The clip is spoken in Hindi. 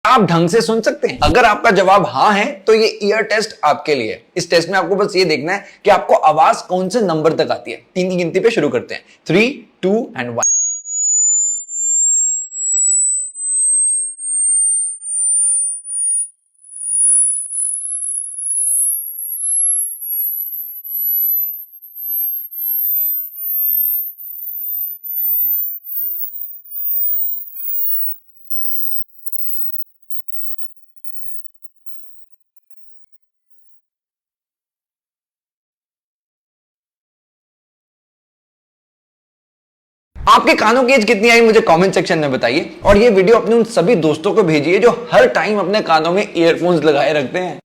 आप ढंग से सुन सकते हैं? अगर आपका जवाब हाँ है तो ये ईयर टेस्ट आपके लिए। इस टेस्ट में आपको बस ये देखना है कि आपको आवाज कौन से नंबर तक आती है। 3 की गिनती पे शुरू करते हैं, 3, 2 एंड 1। आपके कानों की एज कितनी आई मुझे कमेंट सेक्शन में बताइए, और ये वीडियो अपने उन सभी दोस्तों को भेजिए जो हर टाइम अपने कानों में ईयरफोन्स लगाए रखते हैं।